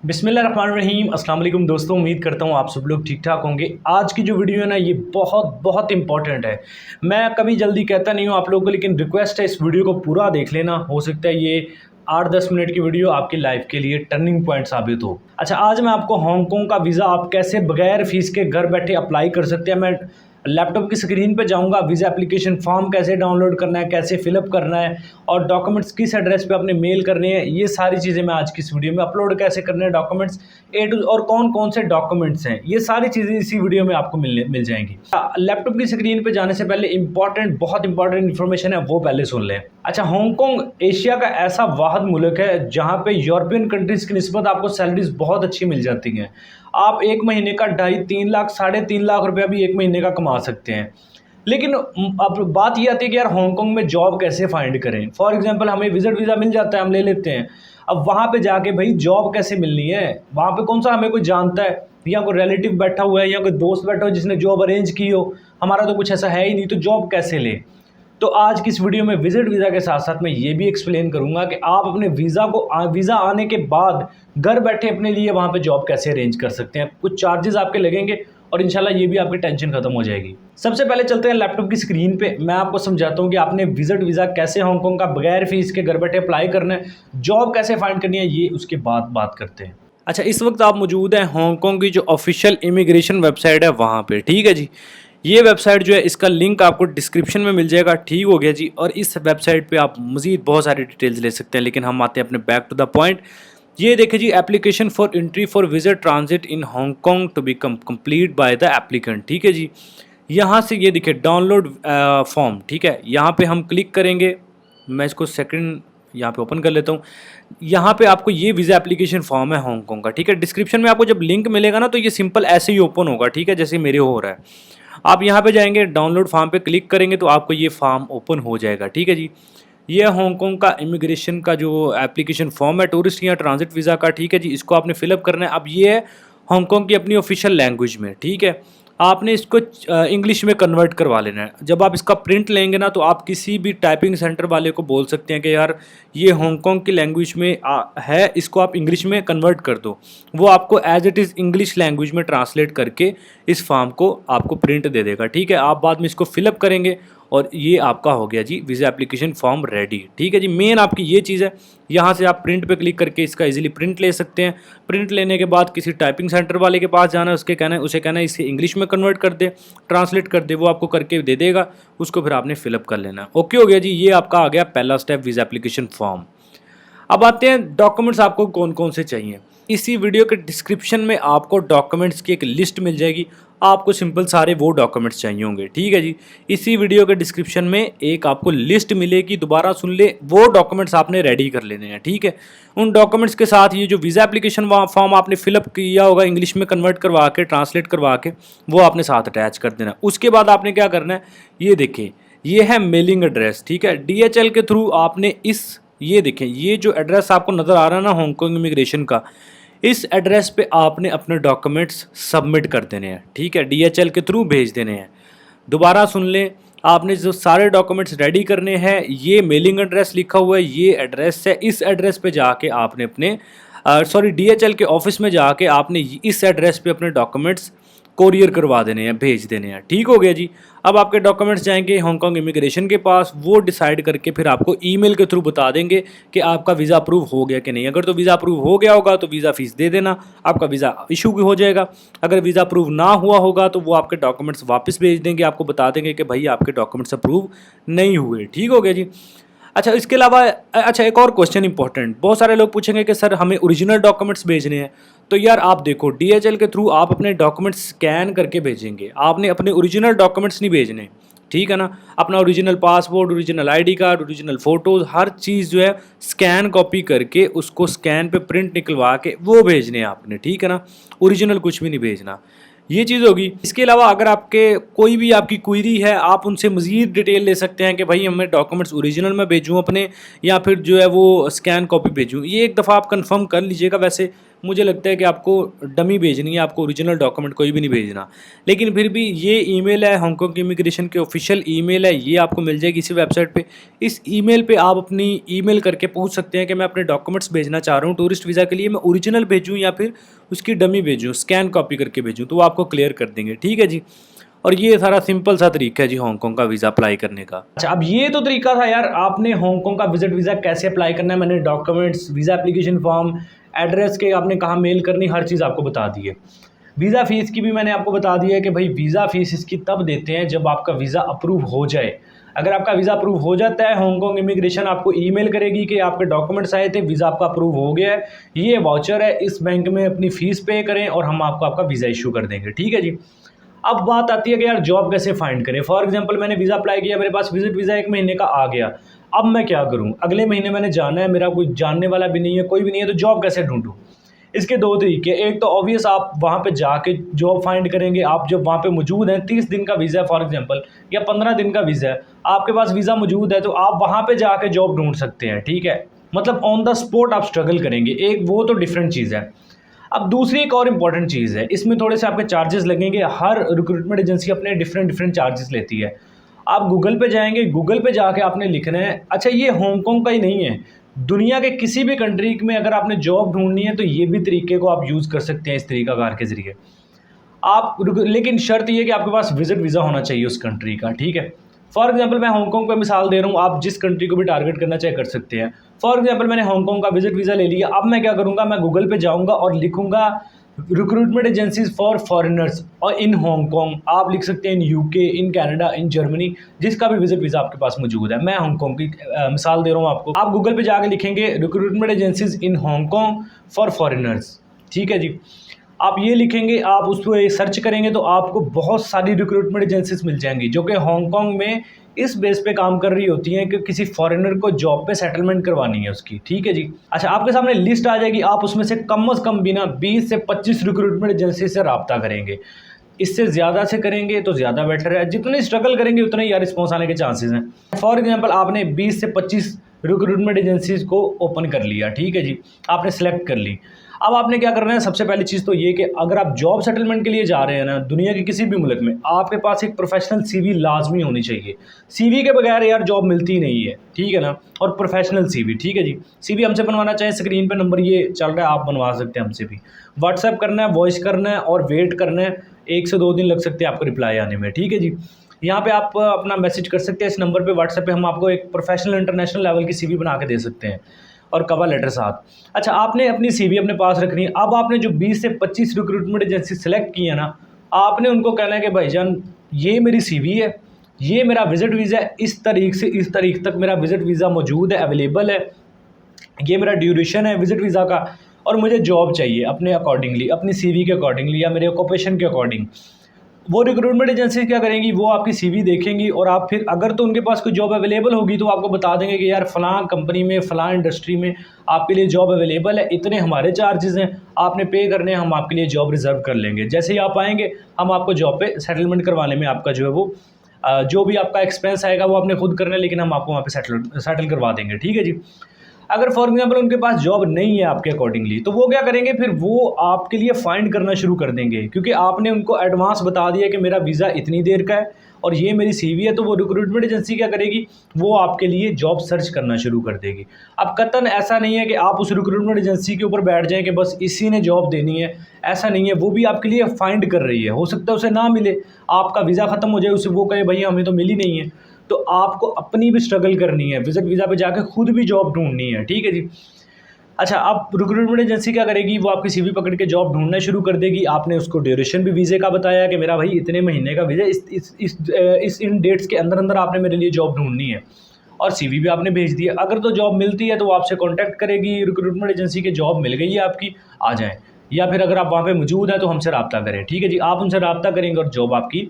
बिस्मिल्लाहिर्रहमानिर्रहीम अस्सलाम वालेकुम दोस्तों, उम्मीद करता हूँ आप सब लोग ठीक ठाक होंगे। आज की जो वीडियो है ना, ये बहुत बहुत इंपॉर्टेंट है। मैं कभी जल्दी कहता नहीं हूँ आप लोगों को, लेकिन रिक्वेस्ट है इस वीडियो को पूरा देख लेना। हो सकता है ये 8-10 मिनट की वीडियो आपकी लाइफ के लिए टर्निंग पॉइंट साबित हो। अच्छा, आज मैं आपको हांगकांग का वीज़ा आप कैसे बगैर फीस के घर बैठे अप्लाई कर सकते हैं। मैं लैपटॉप की स्क्रीन पे जाऊंगा, वीज़ा एप्लीकेशन फॉर्म कैसे डाउनलोड करना है, कैसे फिलअप करना है, और डॉक्यूमेंट्स किस एड्रेस पे अपने मेल करने हैं, ये सारी चीज़ें मैं आज की इस वीडियो में अपलोड कैसे करने हैं, डॉक्यूमेंट्स ए टू, और कौन कौन से डॉक्यूमेंट्स हैं, ये सारी चीज़ें इसी वीडियो में आपको मिल जाएंगी। लैपटॉप की स्क्रीन पे जाने से पहले बहुत इंपॉर्टेंट इन्फॉर्मेशन है, वो पहले सुन लें। अच्छा, हांगकांग एशिया का ऐसा वाहिद मुल्क है जहाँ पे यूरोपियन कंट्रीज़ की निस्बत आपको सैलरीज बहुत अच्छी मिल जाती हैं। आप एक महीने का 2.5-3 लाख, 3.5 लाख रुपया भी एक महीने का कमा सकते हैं। लेकिन अब बात ये आती है कि यार हांगकांग में जॉब कैसे फाइंड करें। फॉर एग्जांपल हमें विजिट वीज़ा मिल जाता है, हम ले लेते हैं। अब वहाँ पे जाके भाई जॉब कैसे मिलनी है, वहाँ पे कौन सा हमें कोई जानता है, या कोई रिलेटिव बैठा हुआ है, या कोई दोस्त बैठा हुआ है जिसने जॉब अरेंज की हो। हमारा तो कुछ ऐसा है ही नहीं, तो जॉब कैसे ले। तो आज की इस वीडियो में विजिट वीज़ा के साथ साथ मैं ये भी एक्सप्लेन करूंगा कि आप अपने वीज़ा आने के बाद घर बैठे अपने लिए वहाँ पे जॉब कैसे अरेंज कर सकते हैं। कुछ चार्जेस आपके लगेंगे और इंशाल्लाह ये भी आपकी टेंशन खत्म हो जाएगी। सबसे पहले चलते हैं लैपटॉप की स्क्रीन पे, मैं आपको समझाता हूँ कि आपने विजिट वीज़ा कैसे हांगकांग का बगैर फीस के घर बैठे अप्लाई करना है, जॉब कैसे फाइंड करनी है, ये उसके बाद बात करते हैं। अच्छा, इस वक्त आप मौजूद हैं हांगकांग की जो ऑफिशियल इमिग्रेशन वेबसाइट है वहाँ पे, ठीक है जी। ये वेबसाइट जो है, इसका लिंक आपको डिस्क्रिप्शन में मिल जाएगा, ठीक हो गया जी। और इस वेबसाइट पे आप मज़ीद बहुत सारी डिटेल्स ले सकते हैं, लेकिन हम आते हैं अपने बैक टू द पॉइंट। ये देखिए जी, application for entry for visit transit in Hong Kong to be complete by the applicant, ठीक है जी। यहाँ से ये देखिए डाउनलोड फॉर्म, ठीक है, यहाँ पे हम क्लिक करेंगे। मैं इसको सेकंड यहाँ पे ओपन कर लेता हूँ। यहाँ पे आपको ये वीज़ा एप्लीकेशन फॉर्म है हांगकांग का, ठीक है। डिस्क्रिप्शन में आपको जब लिंक मिलेगा ना, तो ये सिंपल ऐसे ही ओपन होगा, ठीक है, जैसे मेरे हो रहा है। आप यहाँ पे जाएंगे, डाउनलोड फॉर्म पे क्लिक करेंगे तो आपको ये फॉर्म ओपन हो जाएगा, ठीक है जी। ये हांगकांग का इमिग्रेशन का जो एप्लीकेशन फॉर्म है टूरिस्ट या ट्रांजिट वीज़ा का, ठीक है जी, इसको आपने फिलअप करना है। अब ये है हांगकांग की अपनी ऑफिशियल लैंग्वेज में, ठीक है। आपने इसको इंग्लिश में कन्वर्ट करवा लेना है। जब आप इसका प्रिंट लेंगे ना, तो आप किसी भी टाइपिंग सेंटर वाले को बोल सकते हैं कि यार ये हांगकांग की लैंग्वेज में है, इसको आप इंग्लिश में कन्वर्ट कर दो। वो आपको as it is English language में ट्रांसलेट करके इस फॉर्म को आपको प्रिंट दे देगा, ठीक है। आप बाद में इसको फिलअप करेंगे और ये आपका हो गया जी वीज़ा एप्लीकेशन फॉर्म रेडी, ठीक है जी। मेन आपकी ये चीज़ है, यहाँ से आप प्रिंट पे क्लिक करके इसका इजीली प्रिंट ले सकते हैं। प्रिंट लेने के बाद किसी टाइपिंग सेंटर वाले के पास जाना है, उसे कहना है इसे इंग्लिश में कन्वर्ट कर दे, ट्रांसलेट कर दे, वो आपको करके दे देगा। उसको फिर आपने फिलअप कर लेना है। ओके हो गया जी, ये आपका आ गया पहला स्टेप, वीज़ा एप्लीकेशन फॉर्म। अब आते हैं डॉक्यूमेंट्स आपको कौन कौन से चाहिए। इसी वीडियो के डिस्क्रिप्शन में आपको डॉक्यूमेंट्स की एक लिस्ट मिल जाएगी। आपको सिंपल सारे वो डॉक्यूमेंट्स चाहिए होंगे, ठीक है जी। इसी वीडियो के डिस्क्रिप्शन में एक आपको लिस्ट मिलेगी, दोबारा सुन ले, वो डॉक्यूमेंट्स आपने रेडी कर लेने हैं, ठीक है। उन डॉक्यूमेंट्स के साथ ये जो वीज़ा एप्लीकेशन फॉर्म आपने फिलअप किया होगा इंग्लिश में कन्वर्ट करवा के, ट्रांसलेट करवा के, वो आपने साथ अटैच कर देना। उसके बाद आपने क्या करना है, ये देखिए, ये है मेलिंग एड्रेस, ठीक है। DHL के थ्रू आपने ये देखें, ये जो एड्रेस आपको नज़र आ रहा है ना हांगकांग इमिग्रेशन का, इस एड्रेस पे आपने अपने डॉक्यूमेंट्स सबमिट कर देने हैं, ठीक है। DHL के थ्रू भेज देने हैं। दोबारा सुन लें, आपने जो सारे डॉक्यूमेंट्स रेडी करने हैं, ये मेलिंग एड्रेस लिखा हुआ है, ये एड्रेस है। इस एड्रेस पे जाके आपने अपने DHL के ऑफिस में जाके आपने इस एड्रेस पे अपने डॉक्यूमेंट्स कोरियर करवा देने हैं, भेज देने हैं, ठीक हो गया जी। अब आपके डॉक्यूमेंट्स जाएंगे हांगकांग इमिग्रेशन के पास, वो डिसाइड करके फिर आपको ईमेल के थ्रू बता देंगे कि आपका वीज़ा अप्रूव हो गया कि नहीं। अगर तो वीज़ा अप्रूव हो गया होगा तो वीज़ा फीस दे देना, आपका वीज़ा इशू हो जाएगा। अगर वीज़ा अप्रूव ना हुआ होगा तो वो आपके डॉक्यूमेंट्स वापस भेज देंगे, आपको बता देंगे कि भाई आपके डॉक्यूमेंट्स अप्रूव नहीं हुए, ठीक हो गया जी। अच्छा, इसके अलावा एक और क्वेश्चन इंपॉर्टेंट, बहुत सारे लोग पूछेंगे कि सर हमें ओरिजिनल डॉक्यूमेंट्स भेजने हैं। तो यार आप देखो, DHL के थ्रू आप अपने डॉक्यूमेंट्स स्कैन करके भेजेंगे, आपने अपने ओरिजिनल डॉक्यूमेंट्स नहीं भेजने, ठीक है ना। अपना original passport, original ID card, original photos, हर चीज़ जो है स्कैन कॉपी करके उसको स्कैन पे प्रिंट निकलवा के वो भेजने हैं आपने, ठीक है ना। ओरिजिनल कुछ भी नहीं भेजना, ये चीज़ होगी। इसके अलावा अगर आपके कोई भी आपकी क्वेरी है, आप उनसे मज़ीद डिटेल ले सकते हैं कि भाई हमें डॉक्यूमेंट्स ओरिजिनल में भेजूँ अपने, या फिर जो है वो स्कैन कॉपी भेजूँ। ये एक दफ़ा आप कंफर्म कर लीजिएगा। वैसे मुझे लगता है कि आपको डमी भेजनी है, आपको ओरिजिनल डॉक्यूमेंट कोई भी नहीं भेजना। लेकिन फिर भी ये ईमेल है हांगकांग की इमिग्रेशन की ऑफिशियल ईमेल है, ये आपको मिल जाएगी इसी वेबसाइट पे। इस ईमेल पे आप अपनी ईमेल करके पूछ सकते हैं कि मैं अपने डॉक्यूमेंट्स भेजना चाह रहा हूँ टूरिस्ट वीज़ा के लिए, मैं ओरिजिनल भेजूँ या फिर उसकी डमी भेजूँ, स्कैन कॉपी करके भेजूँ, तो वो आपको क्लियर कर देंगे। ठीक है जी। और ये सारा सिंपल सा तरीका है जी हांगकांग का वीज़ा अप्लाई करने का। अच्छा, अब ये तो तरीका था यार, आपने हांगकांग का विजिट वीज़ा कैसे अप्लाई करना है, मैंने documents, visa application form, address के आपने कहाँ मेल करनी, हर चीज़ आपको बता दी है। वीज़ा फ़ीस की भी मैंने आपको बता दिया है कि भाई वीज़ा फ़ीस इसकी तब देते हैं जब आपका वीज़ा अप्रूव हो जाए। अगर आपका वीज़ा अप्रूव हो जाता है, हांगकांग इमिग्रेशन आपको ईमेल करेगी कि आपके डॉक्यूमेंट्स आए थे, वीज़ा आपका अप्रूव हो गया है, ये वाउचर है, इस बैंक में अपनी फ़ीस पे करें और हम आपको आपका वीज़ा इशू कर देंगे। ठीक है जी। अब बात आती है कि यार जॉब कैसे फाइंड करें। फॉर एग्जांपल मैंने वीज़ा अप्लाई किया, मेरे पास विजिट वीज़ा 1 महीने का आ गया। अब मैं क्या करूं, अगले महीने मैंने जाना है, मेरा कोई जानने वाला भी नहीं है, कोई भी नहीं है, तो जॉब कैसे ढूंढूं। इसके दो तरीके, एक तो ऑब्वियस आप वहाँ पे जाके जॉब फाइंड करेंगे। आप जब वहाँ पे मौजूद हैं, 30 दिन का वीज़ा है फॉर एग्जांपल, या 15 दिन का वीज़ा है, आपके पास वीज़ा मौजूद है, तो आप वहाँ पे जाके जॉब ढूंढ सकते हैं। ठीक है, मतलब ऑन द स्पॉट आप स्ट्रगल करेंगे, एक वो तो डिफरेंट चीज़ है। अब दूसरी एक और इम्पॉर्टेंट चीज़ है, इसमें थोड़े से आपके चार्जेस लगेंगे। हर रिक्रूटमेंट एजेंसी अपने डिफरेंट चार्जेस लेती है। आप गूगल पे जाएंगे, गूगल पे जाके आपने लिखना है, अच्छा ये हांगकांग का ही नहीं है, दुनिया के किसी भी कंट्री में अगर आपने जॉब ढूंढनी है तो ये भी तरीके को आप यूज़ कर सकते हैं इस तरीकाकार के ज़रिए। लेकिन शर्त ये कि आपके पास विजिट वीज़ा होना चाहिए उस कंट्री का। ठीक है, फॉर एग्जांपल मैं हांगकांग पे मिसाल दे रहा हूँ, आप जिस कंट्री को भी टारगेट करना चाहे कर सकते हैं। फॉर एग्जांपल मैंने हांगकांग का विजिट वीज़ा ले लिया, अब मैं क्या करूँगा, मैं गूगल पे जाऊँगा और लिखूँगा रिक्रूटमेंट एजेंसीज फॉर फॉरेनर्स और इन हांगकांग। आप लिख सकते हैं in UK, in Canada, in Germany, जिसका भी विजिट वीज़ा आपके पास मौजूद है। मैं हांगकांग की मिसाल दे रहा हूँ आपको। आप गूगल पे जाके लिखेंगे recruitment agencies in Hong Kong for foreigners. ठीक है जी। आप ये लिखेंगे, आप उस पर सर्च करेंगे तो आपको बहुत सारी रिक्रूटमेंट एजेंसीज मिल जाएंगी जो कि हांगकांग में इस बेस पे काम कर रही होती हैं कि किसी फॉरेनर को जॉब पे सेटलमेंट करवानी है उसकी। ठीक है जी। अच्छा, आपके सामने लिस्ट आ जाएगी, आप उसमें से कम से कम भी ना 20 से 25 रिक्रूटमेंट एजेंसी से रब्ता करेंगे। इससे ज़्यादा से करेंगे तो ज़्यादा बेटर है, जितने स्ट्रगल करेंगे उतने ही रिस्पॉन्स आने के चांसेस हैं। फॉर एग्जांपल आपने 20 से 25 रिक्रूटमेंट एजेंसीज को ओपन कर लिया। ठीक है जी, आपने सेलेक्ट कर ली। अब आपने क्या करना है, सबसे पहली चीज़ तो ये कि अगर आप जॉब सेटलमेंट के लिए जा रहे हैं ना दुनिया के किसी भी मुल्क में, आपके पास एक प्रोफेशनल सीवी लाजमी होनी चाहिए। सीवी के बगैर यार जॉब मिलती ही नहीं है। ठीक है ना, और प्रोफेशनल सीवी। ठीक है जी। सीवी हमसे बनवाना चाहें, स्क्रीन पे नंबर ये चल रहा है, आप बनवा सकते हैं हमसे भी। व्हाट्सएप करना है, वॉइस करना है और वेट करना है, 1 से 2 दिन लग सकते हैं आपको रिप्लाई आने में। ठीक है जी। यहाँ पे आप अपना मैसेज कर सकते हैं इस नंबर पे, व्हाट्सएप पे हम आपको एक प्रोफेशनल इंटरनेशनल लेवल की सीवी बना के दे सकते हैं और कवर लेटर साथ। अच्छा, आपने अपनी सीवी अपने पास रखनी है। अब आपने जो 20 से 25 रिक्रूटमेंट एजेंसी सेलेक्ट की है ना, आपने उनको कहना है कि भाईजान ये मेरी सीवी है, ये मेरा विजिट वीज़ा है, इस तारीख से इस तारीख तक मेरा विजिट वीज़ा मौजूद है, अवेलेबल है, ये मेरा ड्यूरेशन है विजिट वीज़ा का, और मुझे जॉब चाहिए अपने अकॉर्डिंगली, अपनी सीवी के अकॉर्डिंगली या मेरे ऑक्यूपेशन के अकॉर्डिंग। वो रिक्रूटमेंट एजेंसी क्या करेंगी, वो आपकी सीवी देखेंगी और आप फिर अगर तो उनके पास कोई जॉब अवेलेबल होगी तो आपको बता देंगे कि यार फ़लाँ कंपनी में फ़लाँ इंडस्ट्री में आपके लिए जॉब अवेलेबल है, इतने हमारे चार्जेस हैं, आपने पे करने हैं, हम आपके लिए जॉब रिज़र्व कर लेंगे। जैसे ही आप आएंगे हम आपको जॉब पे सेटलमेंट करवाने में आपका जो है वो जो भी आपका एक्सपेंस आएगा वो आपने खुद करना है, लेकिन हम आपको वहाँ पे सेटल करवा देंगे। ठीक है जी। अगर फॉर एग्जांपल उनके पास जॉब नहीं है आपके अकॉर्डिंगली, तो वो क्या करेंगे, फिर वो आपके लिए फाइंड करना शुरू कर देंगे, क्योंकि आपने उनको एडवांस बता दिया कि मेरा वीज़ा इतनी देर का है और ये मेरी सीवी है। तो वो रिक्रूटमेंट एजेंसी क्या करेगी, वो आपके लिए जॉब सर्च करना शुरू कर देगी। अब कतन ऐसा नहीं है कि आप उस रिक्रूटमेंट एजेंसी के ऊपर बैठ जाएं कि बस इसी ने जॉब देनी है, ऐसा नहीं है। वो भी आपके लिए फाइंड कर रही है, हो सकता है उसे ना मिले, आपका वीज़ा ख़त्म हो जाए, उसे वो कहे भैया हमें तो मिली नहीं है, तो आपको अपनी भी स्ट्रगल करनी है, विजिट वीज़ा पे जाकर खुद भी जॉब ढूंढनी है। ठीक है जी। अच्छा, अब रिक्रूटमेंट एजेंसी क्या करेगी, वो आपकी सीवी पकड़ के जॉब ढूंढना शुरू कर देगी। आपने उसको ड्यूरेशन भी वीज़े का बताया कि मेरा भाई इतने महीने का वीज़ा, इस इन डेट्स के अंदर अंदर आपने मेरे लिए जॉब ढूंढनी है, और सीवी भी आपने भेज दिया। अगर तो जॉब मिलती है तो वो आपसे कॉन्टैक्ट करेगी रिक्रूटमेंट एजेंसी के, जॉब मिल गई है आपकी, आ जाएँ। या फिर अगर आप वहाँ पर मौजूद हैं तो हमसे रब्ता करें। ठीक है जी। आप उनसे रब्ता करेंगे और जॉब आपकी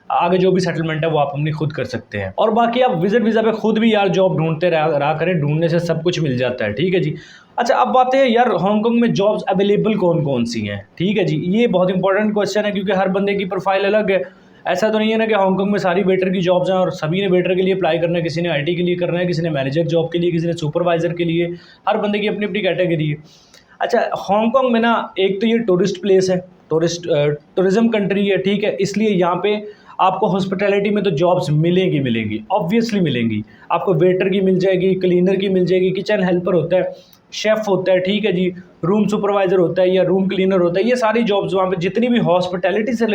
आगे जो भी सेटलमेंट है वो आप अपनी खुद कर सकते हैं। और बाकी आप विजिट वीज़ा पे खुद भी यार जॉब ढूंढते रहा करें, ढूंढने से सब कुछ मिल जाता है। ठीक है जी। अच्छा, अब बातें हैं यार हांगकांग में जॉब्स अवेलेबल कौन कौन सी हैं। ठीक है जी, ये बहुत इंपॉर्टेंट क्वेश्चन है, क्योंकि हर बंदे की प्रोफाइल अलग है। ऐसा तो नहीं है ना कि हांगकांग में सारी वेटर की जॉब्स हैं और सभी ने वेटर के लिए अप्लाई करना है, किसी ने आईटी के लिए करना है, किसी ने मैनेजर जॉब के लिए, किसी ने सुपरवाइज़र के लिए, हर बंदे की अपनी अपनी कैटेगरी है। अच्छा, हांगकांग में ना एक तो ये टूरिस्ट प्लेस है, टूरिज्म कंट्री है, ठीक है, इसलिए यहाँ पे आपको हॉस्पिटैलिटी में तो जॉब्स मिलेंगी, ऑब्वियसली मिलेंगी। आपको वेटर की मिल जाएगी, क्लीनर की मिल जाएगी, किचन हेल्पर होता है, शेफ़ होता है, ठीक है जी, रूम सुपरवाइज़र होता है या रूम क्लीनर होता है, ये सारी जॉब्स वहाँ पे जितनी भी हॉस्पिटैलिटी से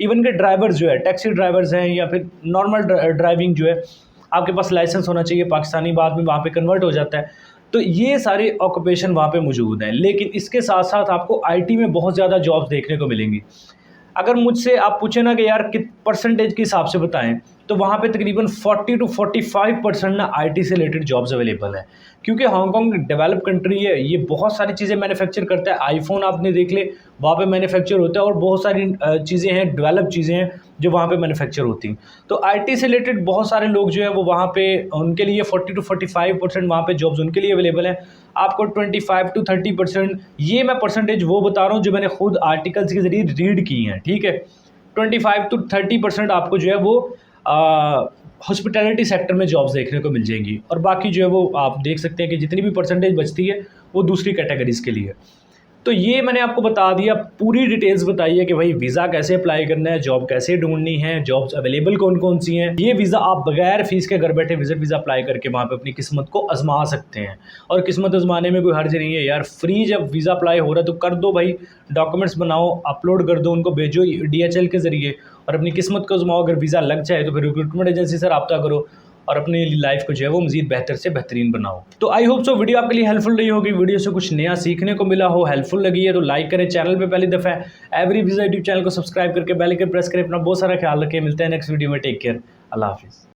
इवन के ड्राइवर्स जो है, टैक्सी ड्राइवर्स हैं या फिर नॉर्मल ड्राइविंग जो है, आपके पास लाइसेंस होना चाहिए पाकिस्तानी, बाद में वहाँ पे कन्वर्ट हो जाता है। तो ये सारे ऑक्यूपेशन वहाँ पे मौजूद हैं, लेकिन इसके साथ साथ आपको आईटी में बहुत ज़्यादा जॉब्स देखने को मिलेंगी। अगर मुझसे आप पूछे ना कि यार कित परसेंटेज के हिसाब से बताएं, तो वहाँ पे तकरीबन 40 to 45% ना आईटी से रिलेटेड जॉब्स अवेलेबल हैं, क्योंकि हांगकांग डेवलप कंट्री है, ये बहुत सारी चीज़ें मैन्युफैक्चर करता है। आईफोन आपने देख ले, वहाँ पे मैन्युफैक्चर होता है, और बहुत सारी चीज़ें हैं, डेवलप चीज़ें हैं जो वहाँ पे मैन्युफैक्चर होती हैं। तो आईटी से रिलेटेड बहुत सारे लोग जो है वो वहाँ पे, उनके लिए 40 to 45% वहाँ पे जॉब्स उनके लिए अवेलेबल है। आपको 25 to 30%, ये मैं परसेंटेज वो बता रहा हूँ जो मैंने खुद आर्टिकल्स के ज़रिए रीड की हैं, ठीक है। 25 to 30% आपको जो है वो हॉस्पिटैलिटी सेक्टर में जॉब्स देखने को मिल जाएंगी, और बाकी जो है वो आप देख सकते हैं कि जितनी भी परसेंटेज बचती है वो दूसरी कैटेगरीज़ के लिए। तो ये मैंने आपको बता दिया, पूरी डिटेल्स बताई है कि भाई वीज़ा कैसे अप्लाई करना है, जॉब कैसे ढूंढनी है, जॉब्स अवेलेबल कौन कौन सी हैं। ये वीज़ा आप बगैर फीस के घर बैठे विजिट वीज़ा अप्लाई करके वहाँ पे अपनी किस्मत को आजमा सकते हैं, और किस्मत आजमाने में कोई हर्ज नहीं है यार। फ्री जब वीज़ा अप्लाई हो रहा है तो कर दो भाई, डॉक्यूमेंट्स बनाओ, अपलोड कर दो, उनको भेजो DHL के ज़रिए, और अपनी किस्मत को आजमाओ। अगर वीज़ा लग जाए तो फिर रिक्रूटमेंट एजेंसी से रब्ता करो और अपनी लाइफ को जो है वो मज़ीद बेहतर से बेहतरीन बनाओ। तो आई होप सो वीडियो आपके लिए हेल्पफुल रही होगी, वीडियो से कुछ नया सीखने को मिला हो, हेल्पफुल लगी है तो लाइक करें, चैनल पे पहली दफ़ा है एवरी वीज़ा यूट्यूब चैनल को सब्सक्राइब करके बेल आइकन प्रेस करें। अपना बहुत सारा ख्याल रखें, मिलते हैं नेक्स्ट वीडियो में, टेक केयर, अल्लाह हाफिज़।